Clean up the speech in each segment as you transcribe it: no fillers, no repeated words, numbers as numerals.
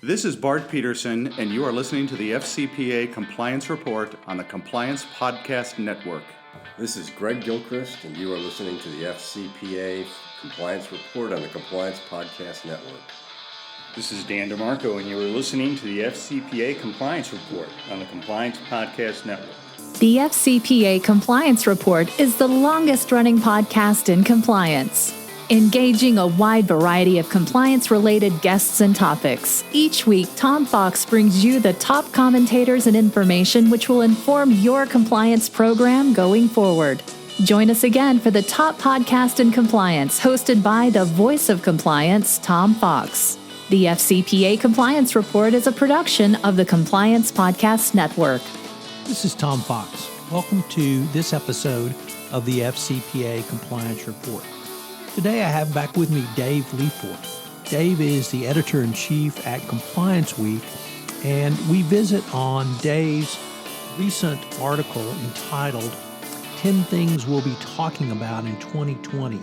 This is Bart Peterson, and you are listening to the FCPA Compliance Report on the Compliance Podcast Network. This is Greg Gilchrist, and you are listening to the FCPA Compliance Report on the Compliance Podcast Network. This is Dan DeMarco, and you are listening to the FCPA Compliance Report on the Compliance Podcast Network. The FCPA Compliance Report is the longest-running podcast in compliance, engaging a wide variety of compliance-related guests and topics. Each week, Tom Fox brings you the top commentators and information which will inform your compliance program going forward. Join us again for the top podcast in compliance, hosted by the voice of compliance, Tom Fox. The FCPA Compliance Report is a production of the Compliance Podcast Network. This is Tom Fox. Welcome to this episode of the FCPA Compliance Report. Today I have back with me Dave Lefort. Dave is the editor-in-chief at Compliance Week, and we visit on Dave's recent article entitled 10 Things We'll Be Talking About in 2020.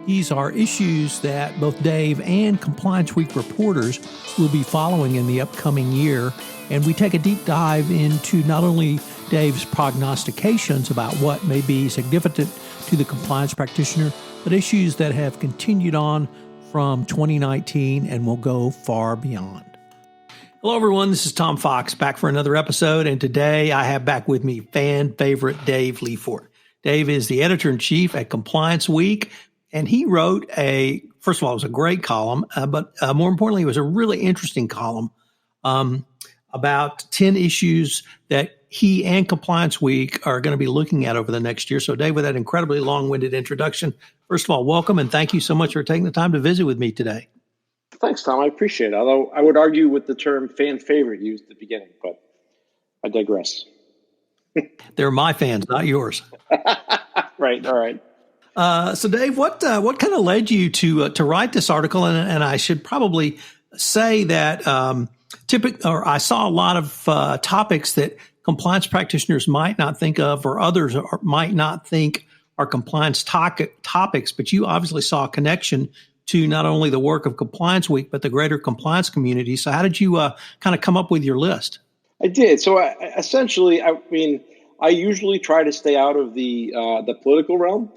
These are issues that both Dave and Compliance Week reporters will be following in the upcoming year, and we take a deep dive into not only Dave's prognostications about what may be significant to the compliance practitioner, but issues that have continued on from 2019 and will go far beyond. Hello, everyone. This is Tom Fox back for another episode, and today I have back with me fan favorite Dave Lefort. Dave is the editor-in-chief at Compliance Week, and he wrote first of all, it was a great column, but more importantly, it was a really interesting column about 10 issues that he and Compliance Week are going to be looking at over the next year. So, Dave, with that incredibly long-winded introduction, first of all, welcome, and thank you so much for taking the time to visit with me today. Thanks, Tom. I appreciate it. Although I would argue with the term fan favorite used at the beginning, but I digress. They're my fans, not yours. Right. All right. So, Dave, what kind of led you to write this article? And I should probably say that I saw a lot of topics that compliance practitioners might not think of, or others might not think are compliance topics, but you obviously saw a connection to not only the work of Compliance Week, but the greater compliance community. So how did you kind of come up with your list? I did. So I usually try to stay out of the political realm,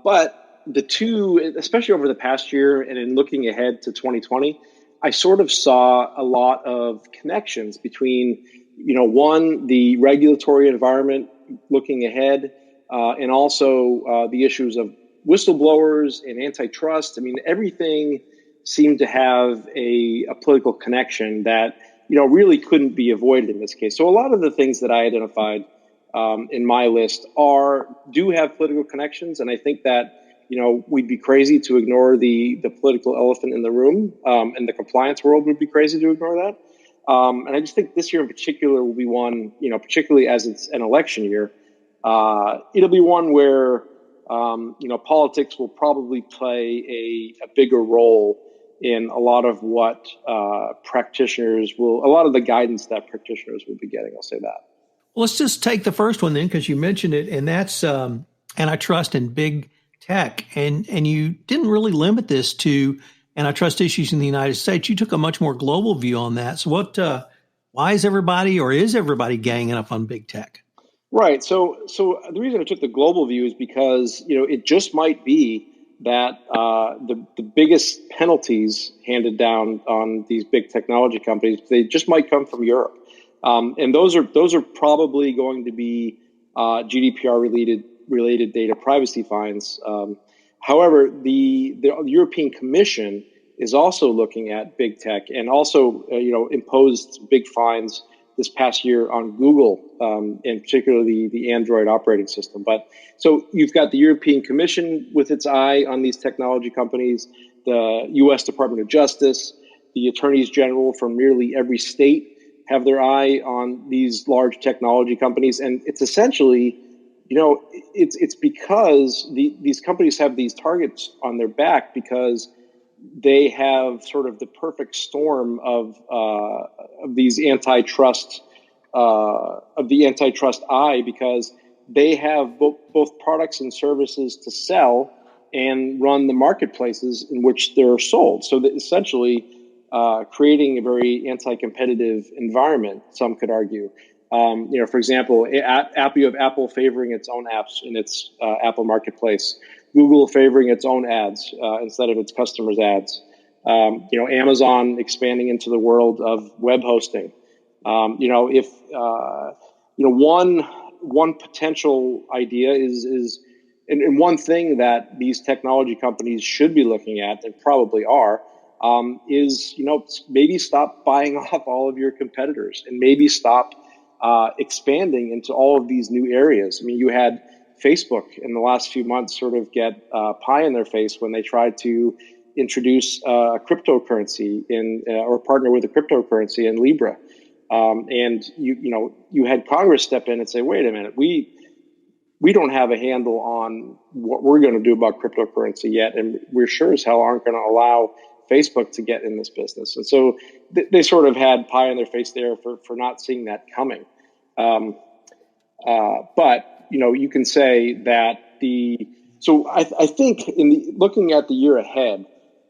but the two, especially over the past year and in looking ahead to 2020, I sort of saw a lot of connections between, one, the regulatory environment looking ahead, and also the issues of whistleblowers and antitrust. I mean, everything seemed to have a political connection that, really couldn't be avoided in this case. So a lot of the things that I identified in my list do have political connections. And I think that, we'd be crazy to ignore the political elephant in the room, and the compliance world would be crazy to ignore that. And I just think this year in particular will be one, particularly as it's an election year, it'll be one where, politics will probably play a bigger role in a lot of what a lot of the guidance that practitioners will be getting. I'll say that. Well, let's just take the first one then, because you mentioned it, and that's antitrust and big tech. And you didn't really limit this to antitrust issues in the United States. You took a much more global view on that. So why is everybody ganging up on big tech? Right. So the reason I took the global view is because, it just might be that the biggest penalties handed down on these big technology companies, they just might come from Europe. And those are probably going to be GDPR related data privacy fines. However, the European Commission is also looking at big tech and also imposed big fines this past year on Google, and particularly the Android operating system. But so you've got the European Commission with its eye on these technology companies, the U.S. Department of Justice, the attorneys general from nearly every state have their eye on these large technology companies. And it's essentially, it's because these companies have these targets on their back because they have sort of the perfect storm of these antitrust eye, because they have both products and services to sell and run the marketplaces in which they're sold. So that essentially, creating a very anti-competitive environment, some could argue. For example, you have Apple favoring its own apps in its Apple Marketplace, Google favoring its own ads instead of its customers' ads. Amazon expanding into the world of web hosting. If one potential idea is and one thing that these technology companies should be looking at, and probably are, is maybe stop buying off all of your competitors and maybe stop expanding into all of these new areas. I mean, you had Facebook in the last few months sort of get pie in their face when they tried to introduce a cryptocurrency or partner with a cryptocurrency in Libra. And you had Congress step in and say, wait a minute, we don't have a handle on what we're going to do about cryptocurrency yet, and we're sure as hell aren't going to allow Facebook to get in this business. And so they sort of had pie in their face there for not seeing that coming. But you can say that I think looking at the year ahead,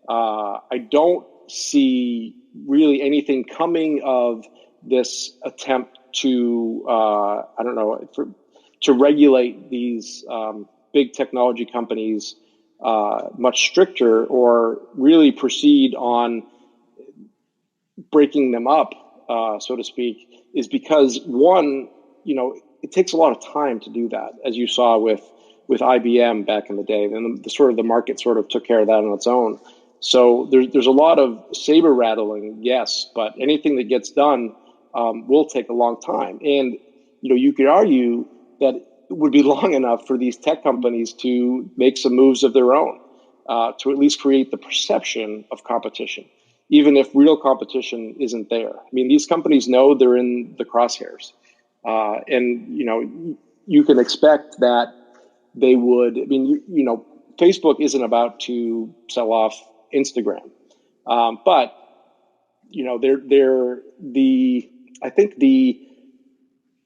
I don't see really anything coming of this attempt to to regulate these big technology companies much stricter, or really proceed on breaking them up, so to speak, is because one, it takes a lot of time to do that, as you saw with IBM back in the day. And the market sort of took care of that on its own. So there's a lot of saber rattling, yes, but anything that gets done will take a long time. And you could argue that it would be long enough for these tech companies to make some moves of their own, to at least create the perception of competition, even if real competition isn't there. I mean, these companies know they're in the crosshairs, and you can expect that they would. I mean, Facebook isn't about to sell off Instagram, but I think the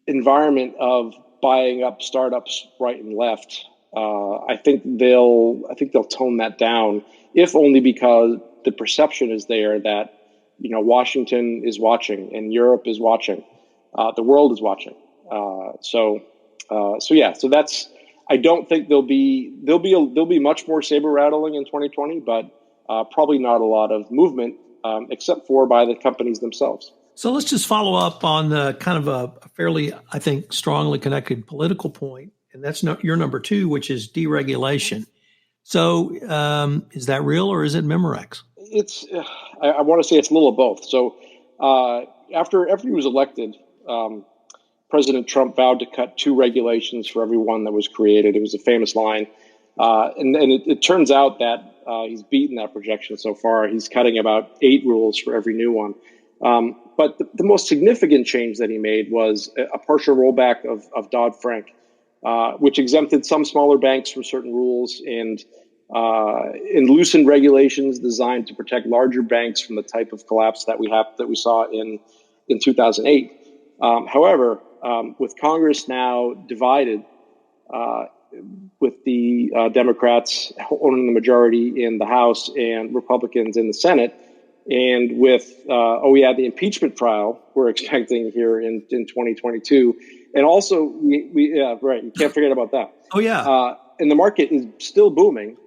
environment of buying up startups right and left, I think they'll tone that down, if only because the perception is there that Washington is watching and Europe is watching, the world is watching. So that's. I don't think there'll be much more saber rattling in 2020, but probably not a lot of movement, except for by the companies themselves. So let's just follow up on the kind of a fairly, I think, strongly connected political point, and that's your number two, which is deregulation. So is that real, or is it Memorex? It's. I want to say it's a little of both. So after he was elected, President Trump vowed to cut 2 regulations for every one that was created. It was a famous line, and it turns out that he's beaten that projection so far. He's cutting about 8 rules for every new one. But the most significant change that he made was a partial rollback of Dodd-Frank, which exempted some smaller banks from certain rules and loosened regulations designed to protect larger banks from the type of collapse that we saw in 2008. However, with Congress now divided, with the Democrats owning the majority in the House and Republicans in the Senate, and with the impeachment trial we're expecting here in 2022, and also you can't forget about that. Oh yeah, and the market is still booming,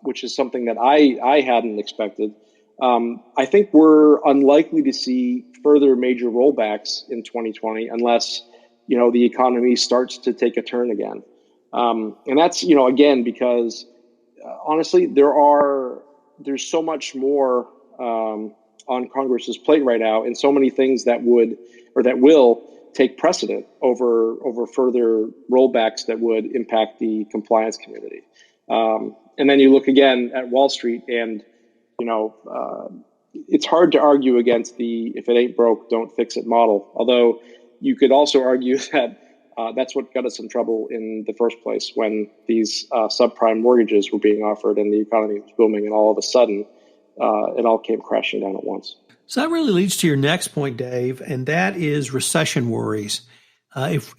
which is something that I hadn't expected. I think we're unlikely to see further major rollbacks in 2020 unless the economy starts to take a turn again, and that's again because honestly there's so much more on Congress's plate right now, and so many things that will take precedent over further rollbacks that would impact the compliance community. And then you look again at Wall Street, and it's hard to argue against the "if it ain't broke, don't fix it" model. Although you could also argue that that's what got us in trouble in the first place, when these subprime mortgages were being offered and the economy was booming, and all of a sudden it all came crashing down at once. So that really leads to your next point, Dave, and that is recession worries. If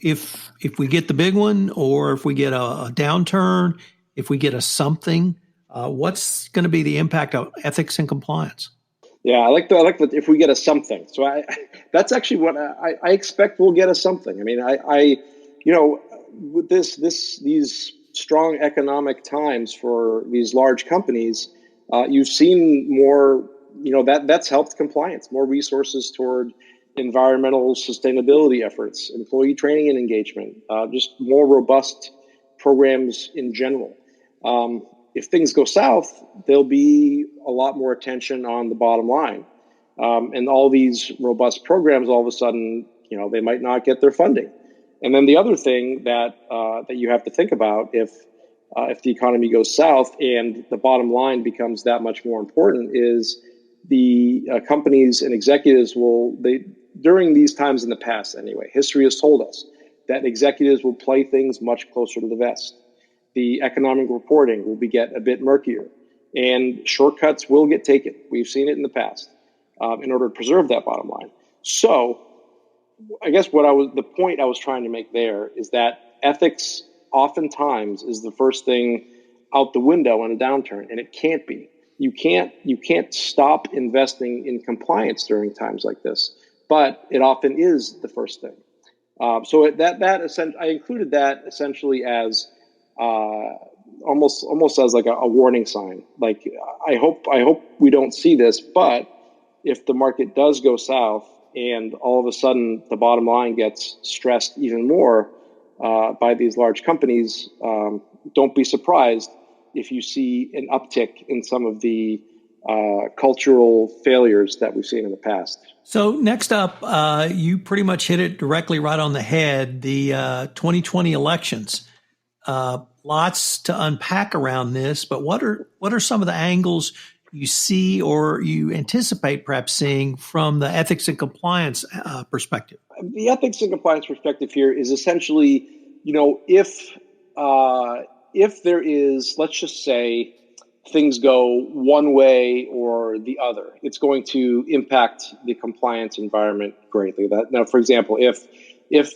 we get the big one, or if we get a downturn, if we get a something, what's going to be the impact of ethics and compliance? Yeah, I like that if we get a something. So that's actually what I expect we'll get a something. I mean, with these strong economic times for these large companies, you've seen more, that's helped compliance, more resources toward environmental sustainability efforts, employee training and engagement, just more robust programs in general. If things go south, there'll be a lot more attention on the bottom line. And all these robust programs, all of a sudden, they might not get their funding. And then the other thing that you have to think about, if the economy goes south and the bottom line becomes that much more important, is the companies and executives during these times in the past anyway, history has told us that executives will play things much closer to the vest. The economic reporting will get a bit murkier, and shortcuts will get taken. We've seen it in the past in order to preserve that bottom line. So I guess the point I was trying to make there is that ethics oftentimes is the first thing out the window in a downturn, and it can't be. You can't stop investing in compliance during times like this, but it often is the first thing. So I included that essentially as almost as like a warning sign. Like I hope we don't see this, but if the market does go south and all of a sudden the bottom line gets stressed even more by these large companies, don't be surprised if you see an uptick in some of the cultural failures that we've seen in the past. So next up, you pretty much hit it directly right on the head, the 2020 elections. Lots to unpack around this, but what are some of the angles you see or you anticipate perhaps seeing from the ethics and compliance perspective? The ethics and compliance perspective here is essentially, if there is, let's just say, things go one way or the other, it's going to impact the compliance environment greatly. Now, for example, if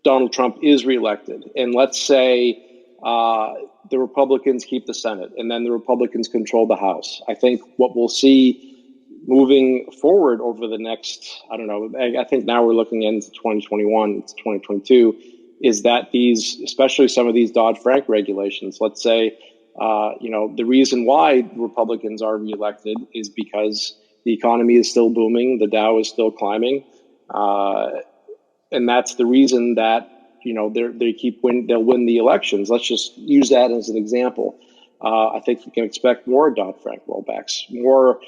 Donald Trump is reelected, and let's say the Republicans keep the Senate, and then the Republicans control the House, I think what we'll see moving forward over the next, I think now we're looking into 2021 to 2022, is that especially some of these Dodd-Frank regulations, let's say, the reason why Republicans are reelected is because the economy is still booming, the Dow is still climbing, and that's the reason that they'll win the elections. Let's just use that as an example. I think we can expect more Dodd-Frank rollbacks, more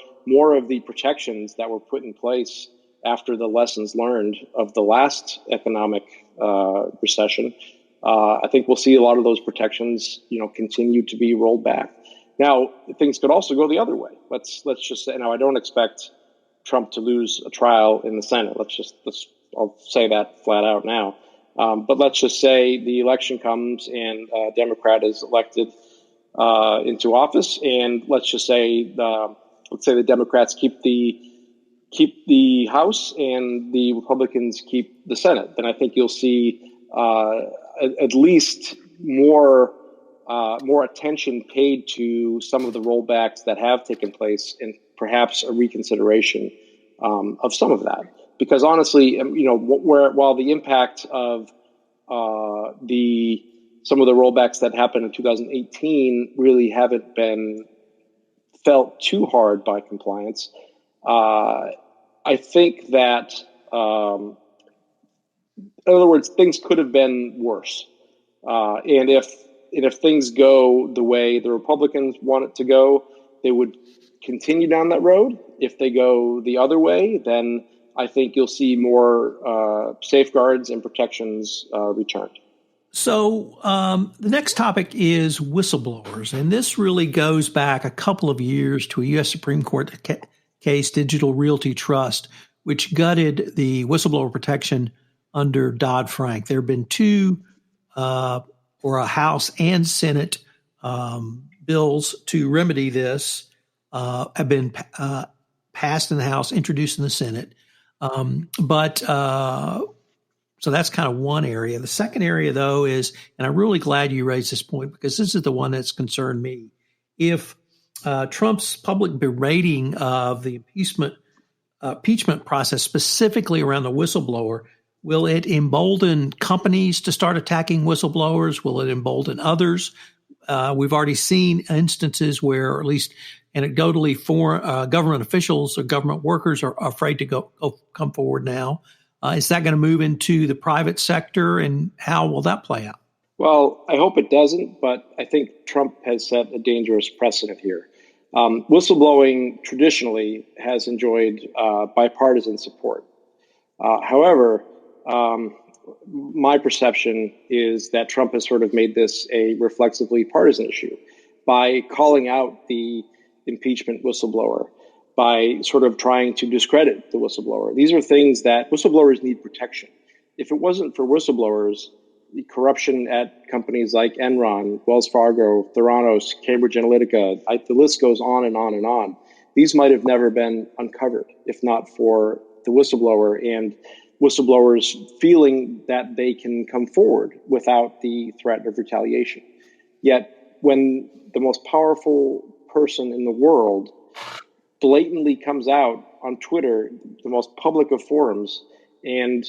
of the protections that were put in place after the lessons learned of the last economic recession. I think we'll see a lot of those protections, continue to be rolled back. Now, things could also go the other way. Let's just say, now I don't expect Trump to lose a trial in the Senate. I'll say that flat out now. But let's just say the election comes and a Democrat is elected into office, and let's say the Democrats keep the House and the Republicans keep the Senate. Then I think you'll see at least more attention paid to some of the rollbacks that have taken place, and perhaps a reconsideration of some of that. Because honestly, while the impact of some of the rollbacks that happened in 2018 really haven't been felt too hard by compliance, I think that, in other words, things could have been worse. And if things go the way the Republicans want it to go, they would continue down that road. If they go the other way, then I think you'll see more safeguards and protections returned. So the next topic is whistleblowers, and this really goes back a couple of years to a U.S. Supreme Court case, Digital Realty Trust, which gutted the whistleblower protection under Dodd-Frank. There have been two, or a House and Senate bills to remedy this, have been passed in the House, introduced in the Senate. So that's kind of one area. The second area, though, is, and I'm really glad you raised this point because this is the one that's concerned me. If Trump's public berating of the impeachment process, specifically around the whistleblower, will it embolden companies to start attacking whistleblowers? Will it embolden others? We've already seen instances where, or at least anecdotally, government officials or government workers are afraid to come forward now. Is that going to move into the private sector, and how will that play out? Well, I hope it doesn't, but I think Trump has set a dangerous precedent here. Whistleblowing traditionally has enjoyed bipartisan support. However, my perception is that Trump has sort of made this a reflexively partisan issue by calling out the impeachment whistleblower, by sort of trying to discredit the whistleblower. These are things that whistleblowers need protection. If it wasn't for whistleblowers, the corruption at companies like Enron, Wells Fargo, Theranos, Cambridge Analytica, the list goes on and on and on. These might have never been uncovered if not for the whistleblower and whistleblowers feeling that they can come forward without the threat of retaliation. Yet when the most powerful person in the world blatantly comes out on Twitter, the most public of forums, and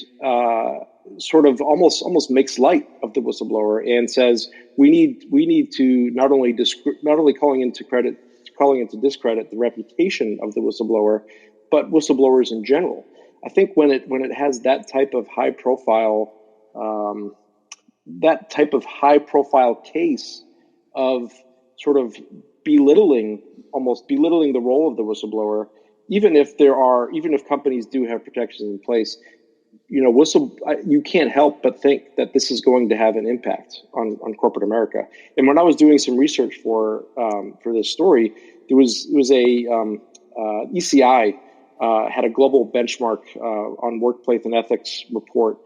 sort of almost makes light of the whistleblower and says we need to not only calling into discredit the reputation of the whistleblower, but whistleblowers in general. I think when it has that type of high profile case of sort of almost belittling the role of the whistleblower, even if companies do have protections in place, you can't help but think that this is going to have an impact on corporate America. And when I was doing some research for this story, there was ECI had a global benchmark on workplace and ethics report.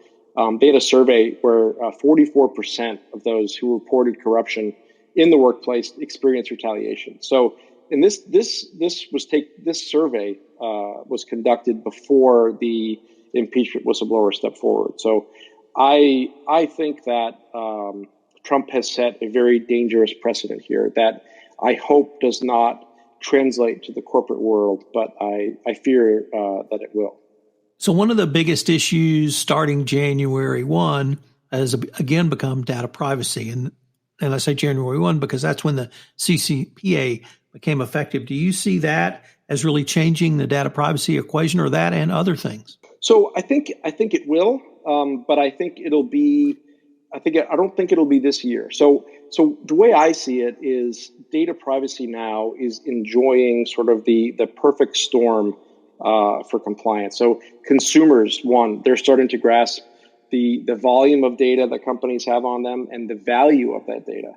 They had a survey where 44% of those who reported corruption in the workplace experienced retaliation. So, and this survey was conducted before the impeachment whistleblower stepped forward. So, I think that Trump has set a very dangerous precedent here that I hope does not translate to the corporate world, but I fear that it will. So one of the biggest issues starting January 1 has again become data privacy. And I say January 1 because that's when the CCPA became effective. Do you see that as really changing the data privacy equation, or that and other things? So I think it will, but I don't think it'll be this year. So the way I see it is data privacy now is enjoying sort of the perfect storm for compliance. So consumers, they're starting to grasp the volume of data that companies have on them and the value of that data.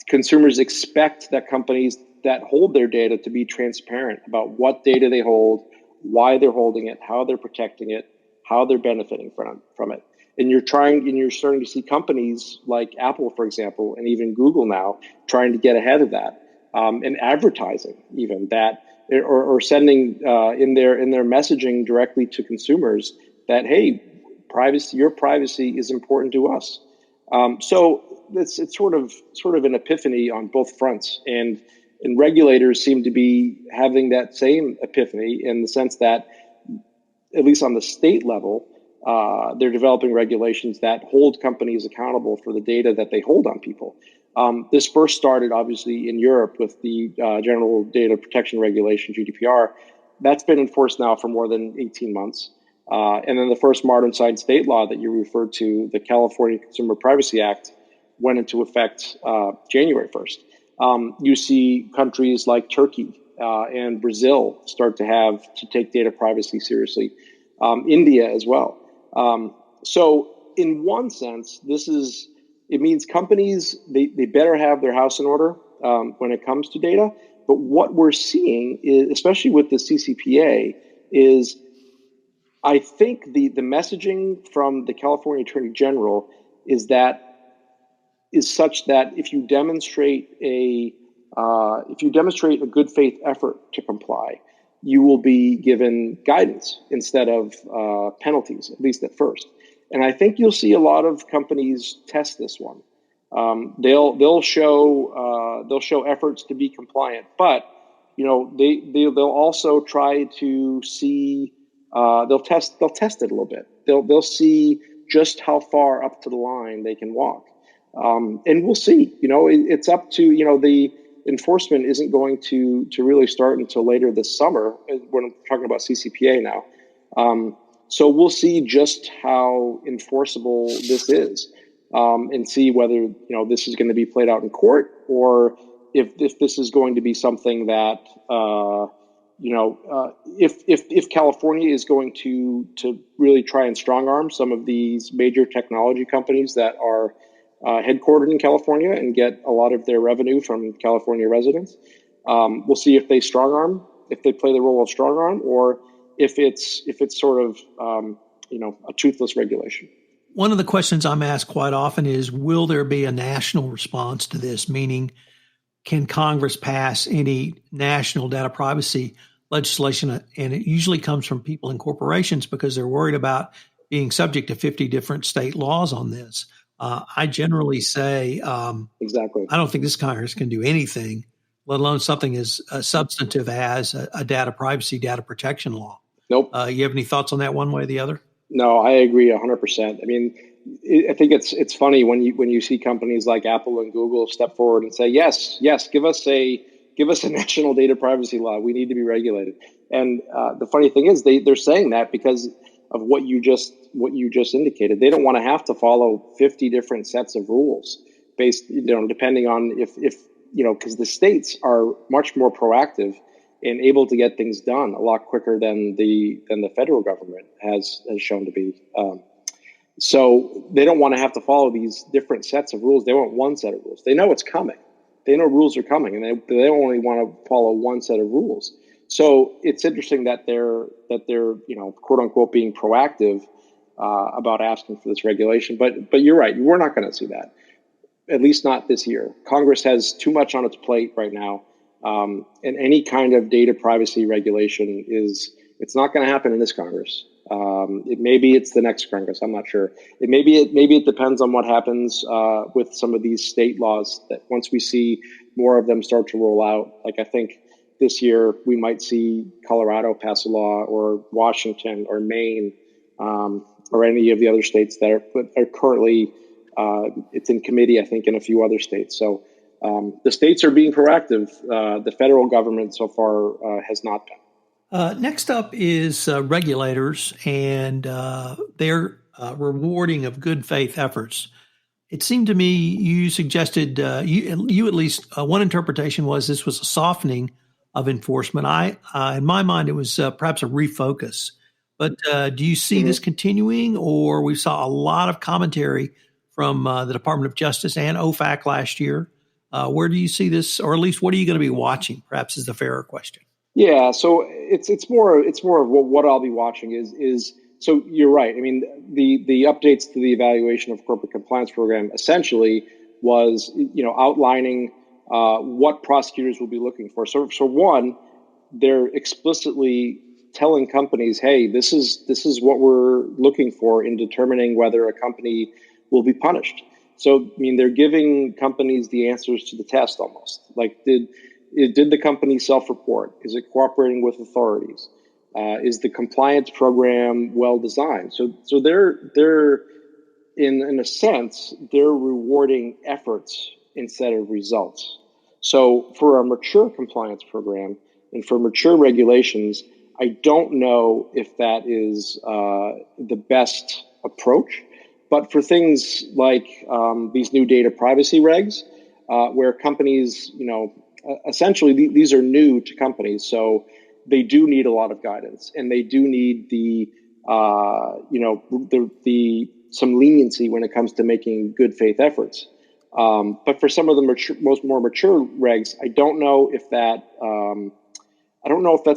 Consumers expect that companies that hold their data to be transparent about what data they hold, why they're holding it, how they're protecting it, how they're benefiting from it. And you're starting to see companies like Apple, for example, and even Google now trying to get ahead of that, and advertising even that, or sending in their messaging directly to consumers that, hey, your privacy is important to us. So it's sort of an epiphany on both fronts, and regulators seem to be having that same epiphany in the sense that, at least on the state level, they're developing regulations that hold companies accountable for the data that they hold on people. This first started, obviously, in Europe with the General Data Protection Regulation, GDPR. That's been enforced now for more than 18 months. And then the first modern side state law that you referred to, the California Consumer Privacy Act, went into effect January 1st. You see countries like Turkey and Brazil start to take data privacy seriously. India as well. So in one sense, it means companies, they better have their house in order when it comes to data. But what we're seeing is, especially with the CCPA, is I think the messaging from the California Attorney General is such that if you demonstrate a good faith effort to comply, you will be given guidance instead of penalties, at least at first. And I think you'll see a lot of companies test this one. They'll show efforts to be compliant, but they'll also try to see, they'll test it a little bit. They'll see just how far up to the line they can walk, and we'll see. It's up to the enforcement isn't going to really start until later this summer when I'm talking about CCPA now. So we'll see just how enforceable this is, and see whether this is going to be played out in court, or if this is going to be something that if California is going to really try and strong arm some of these major technology companies that are headquartered in California and get a lot of their revenue from California residents, we'll see if they strong arm, if they play the role of strong arm, or if it's sort of a toothless regulation. One of the questions I'm asked quite often is, will there be a national response to this? Meaning, can Congress pass any national data privacy legislation? And it usually comes from people in corporations because they're worried about being subject to 50 different state laws on this. I generally say, exactly. I don't think this Congress can do anything, let alone something as substantive as a data privacy, data protection law. Nope. You have any thoughts on that one way or the other? No, I agree 100%. I mean, I think it's funny when you see companies like Apple and Google step forward and say, yes, give us a national data privacy law. We need to be regulated. And the funny thing is, they're saying that because of what you just indicated. They don't want to have to follow 50 different sets of rules based, depending on if because the states are much more proactive and able to get things done a lot quicker than the federal government has shown to be. So they don't want to have to follow these different sets of rules. They want one set of rules. They know it's coming. They know rules are coming, and they only want to follow one set of rules. So it's interesting that they're quote unquote being proactive about asking for this regulation. But you're right. We're not going to see that, at least not this year. Congress has too much on its plate right now. And any kind of data privacy regulation it's not going to happen in this Congress. Maybe it's the next Congress. I'm not sure. Maybe it depends on what happens with some of these state laws. That once we see more of them start to roll out, like I think this year we might see Colorado pass a law, or Washington, or Maine, or any of the other states that are currently it's in committee. I think in a few other states. So. The states are being proactive. The federal government so far has not been. Next up is regulators and their rewarding of good faith efforts. It seemed to me you suggested, you at least, one interpretation was this was a softening of enforcement. In my mind, it was perhaps a refocus. But do you see this continuing, or we saw a lot of commentary from the Department of Justice and OFAC last year? Where do you see this, or at least what are you going to be watching? Perhaps is the fairer question. Yeah, so it's more of what I'll be watching is so you're right. I mean, the updates to the evaluation of corporate compliance program essentially was outlining what prosecutors will be looking for. So one, they're explicitly telling companies, hey, this is what we're looking for in determining whether a company will be punished. So, I mean, they're giving companies the answers to the test almost. Like, did the company self-report? Is it cooperating with authorities? Is the compliance program well designed? So they're in a sense, they're rewarding efforts instead of results. So for a mature compliance program and for mature regulations, I don't know if that is the best approach. But for things like these new data privacy regs, where companies, essentially these are new to companies, so they do need a lot of guidance, and they do need some leniency when it comes to making good faith efforts. But for some of the more mature regs, I don't know if that's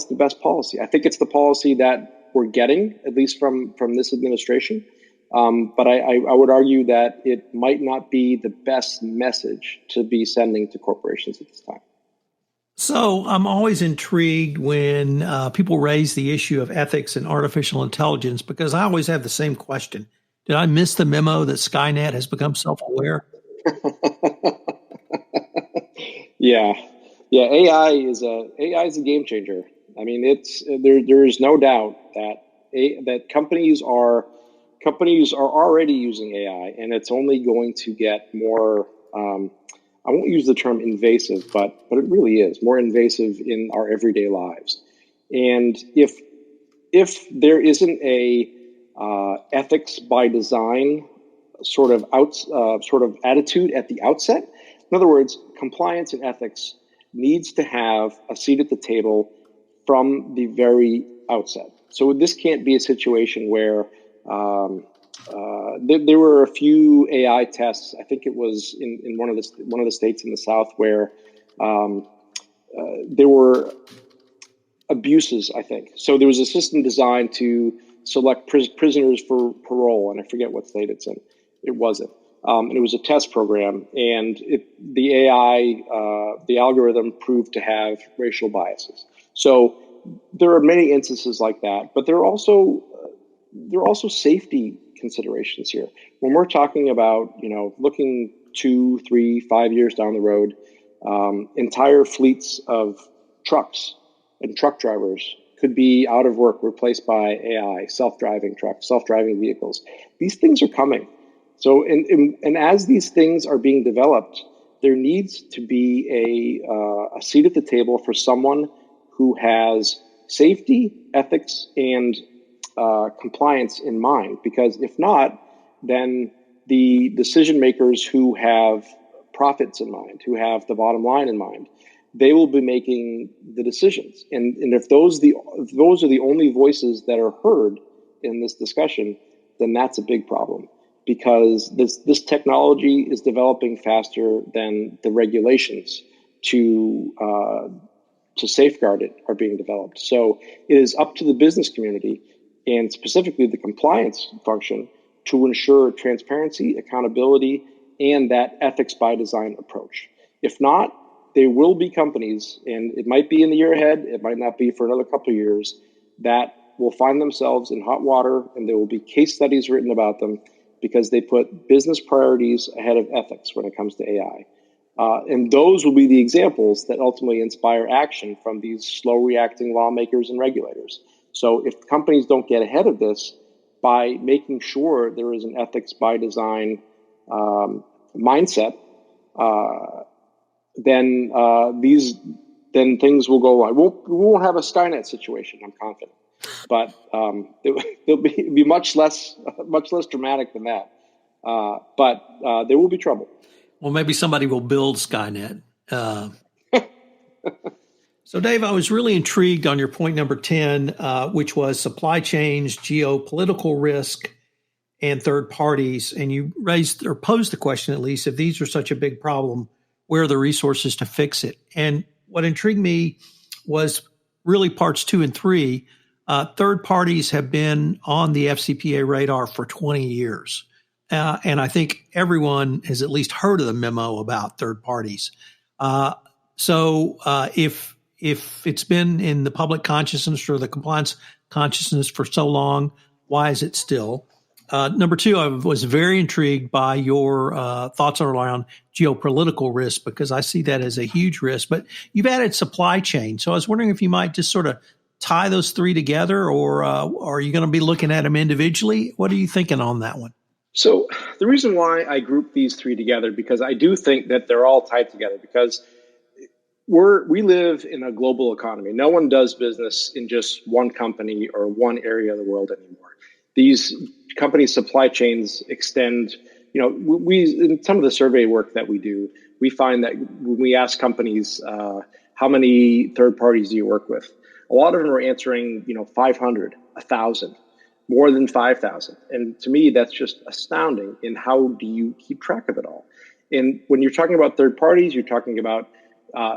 the best policy. I think it's the policy that we're getting, at least from this administration. But I would argue that it might not be the best message to be sending to corporations at this time. So I'm always intrigued when people raise the issue of ethics and artificial intelligence, because I always have the same question. Did I miss the memo that Skynet has become self-aware? Yeah, yeah. AI is a game changer. I mean, it's there is no doubt that companies are already using AI, and it's only going to get more. I won't use the term invasive, but it really is more invasive in our everyday lives. And if there isn't a ethics by design sort of attitude at the outset. In other words, compliance and ethics needs to have a seat at the table from the very outset. So this can't be a situation where there were a few AI tests. I think it was in one of the states in the South where there were abuses, I think. So there was a system designed to select prisoners for parole, and I forget what state it's in. It wasn't. And it was a test program, and the AI, the algorithm proved to have racial biases. So there are many instances like that, but there are also safety considerations here. When we're talking about, looking 2, 3, 5 years down the road, entire fleets of trucks and truck drivers could be out of work, replaced by AI, self-driving trucks, self-driving vehicles. These things are coming. So, and as these things are being developed, there needs to be a seat at the table for someone who has safety, ethics, and compliance in mind. Because if not, then the decision makers who have profits in mind, who have the bottom line in mind, they will be making the decisions. And if those are the only voices that are heard in this discussion, then that's a big problem, because this technology is developing faster than the regulations to safeguard it are being developed. So it is up to the business community, and specifically the compliance function, to ensure transparency, accountability, and that ethics by design approach. If not, there will be companies, and it might be in the year ahead, it might not be for another couple of years, that will find themselves in hot water, and there will be case studies written about them because they put business priorities ahead of ethics when it comes to AI. And those will be the examples that ultimately inspire action from these slow reacting lawmakers and regulators. So if companies don't get ahead of this by making sure there is an ethics by design mindset, then things will go on. We won't have a Skynet situation, I'm confident, but it'll be much less dramatic than that. But there will be trouble. Well, maybe somebody will build Skynet. So, Dave, I was really intrigued on your point number 10, which was supply chains, geopolitical risk, and third parties. And you raised or posed the question, at least, if these are such a big problem, where are the resources to fix it? And what intrigued me was really parts 2 and 3. Third parties have been on the FCPA radar for 20 years. And I think everyone has at least heard of the memo about third parties. So if it's been in the public consciousness or the compliance consciousness for so long, why is it still? Number 2, I was very intrigued by your thoughts around geopolitical risk, because I see that as a huge risk. But you've added supply chain. So I was wondering if you might just sort of tie those 3 together, or are you going to be looking at them individually? What are you thinking on that one? So the reason why I group these 3 together, because I do think that they're all tied together, because we live in a global economy. No one does business in just one company or one area of the world anymore. These companies' supply chains extend. We in some of the survey work that we do, we find that when we ask companies how many third parties do you work with, a lot of them are answering 500, 1,000, more than 5,000. And to me, that's just astounding. In how do you keep track of it all? And when you're talking about third parties, you're talking about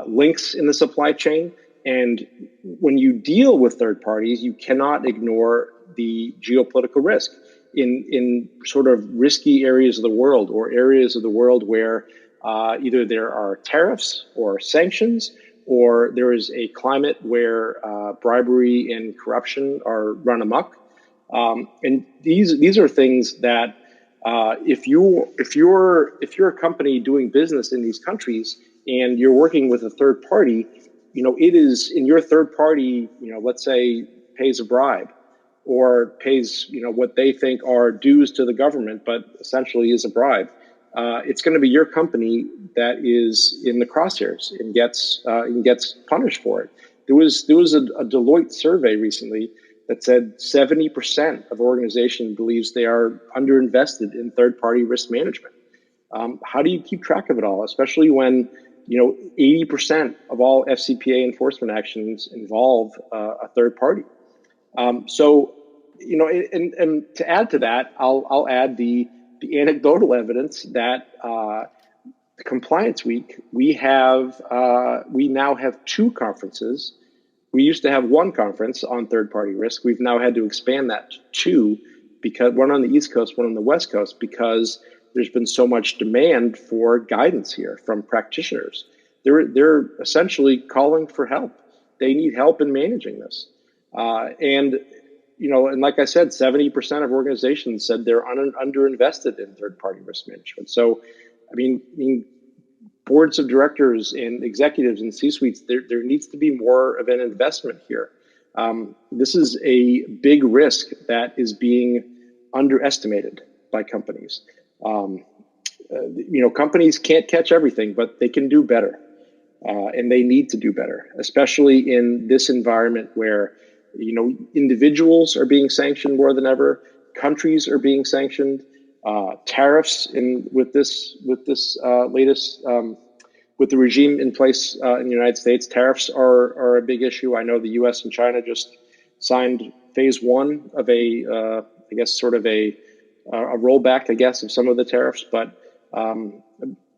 links in the supply chain. And when you deal with third parties, you cannot ignore the geopolitical risk in sort of risky areas of the world, or areas of the world where either there are tariffs or sanctions, or there is a climate where bribery and corruption are run amok. And these are things that If you're a company doing business in these countries and you're working with a third party, it is in your third party, let's say pays a bribe or pays, what they think are dues to the government, but essentially is a bribe. It's going to be your company that is in the crosshairs and gets punished for it. There was a Deloitte survey recently that said 70% of organizations believes they are underinvested in third-party risk management. How do you keep track of it all, especially when 80% of all FCPA enforcement actions involve a third party? And to add to that, I'll add the anecdotal evidence that Compliance Week we now have two conferences. We used to have one conference on third-party risk. We've now had to expand that to two, because one on the East Coast, one on the West Coast, because there's been so much demand for guidance here from practitioners. They're essentially calling for help. They need help in managing this. And like I said, 70% of organizations said they're underinvested in third-party risk management. So, I mean, boards of directors and executives and C-suites, there needs to be more of an investment here. This is a big risk that is being underestimated by companies. Companies can't catch everything, but they can do better. And they need to do better, especially in this environment where, individuals are being sanctioned more than ever. Countries are being sanctioned. Tariffs with the regime in place in the United States, tariffs are a big issue. I know the U.S. and China just signed phase one of a rollback, of some of the tariffs. But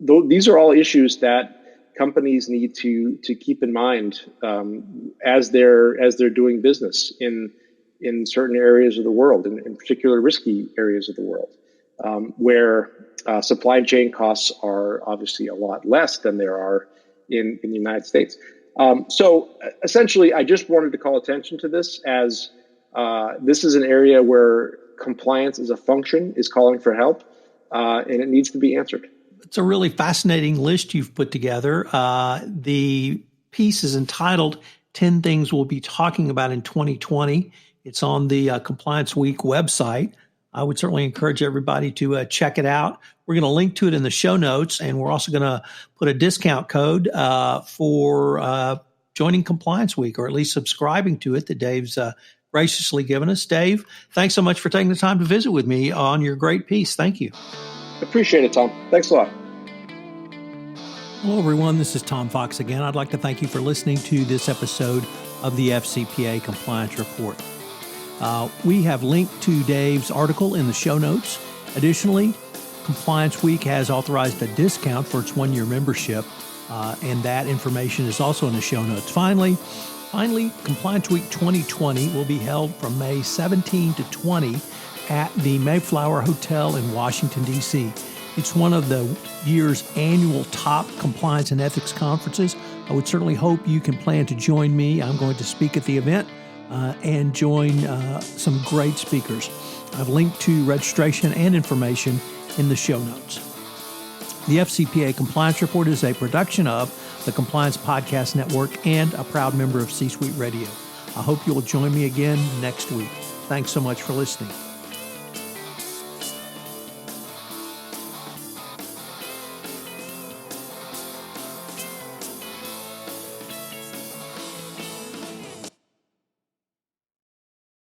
these are all issues that companies need to keep in mind as they're doing business in certain areas of the world, in particular risky areas of the world, where supply chain costs are obviously a lot less than there are in the United States. So essentially, I just wanted to call attention to this, as this is an area where compliance as a function is calling for help, and it needs to be answered. It's a really fascinating list you've put together. The piece is entitled 10 Things We'll Be Talking About in 2020. It's on the Compliance Week website. I would certainly encourage everybody to check it out. We're going to link to it in the show notes, and we're also going to put a discount code for joining Compliance Week, or at least subscribing to it, that Dave's graciously given us. Dave, thanks so much for taking the time to visit with me on your great piece. Thank you. Appreciate it, Tom. Thanks a lot. Hello, everyone. This is Tom Fox again. I'd like to thank you for listening to this episode of the FCPA Compliance Report. We have linked to Dave's article in the show notes. Additionally, Compliance Week has authorized a discount for its one-year membership, and that information is also in the show notes. Finally, Compliance Week 2020 will be held from May 17 to 20 at the Mayflower Hotel in Washington, D.C. It's one of the year's annual top compliance and ethics conferences. I would certainly hope you can plan to join me. I'm going to speak at the event and join some great speakers. I've linked to registration and information in the show notes. The FCPA Compliance Report is a production of the Compliance Podcast Network and a proud member of C-Suite Radio. I hope you'll join me again next week. Thanks so much for listening.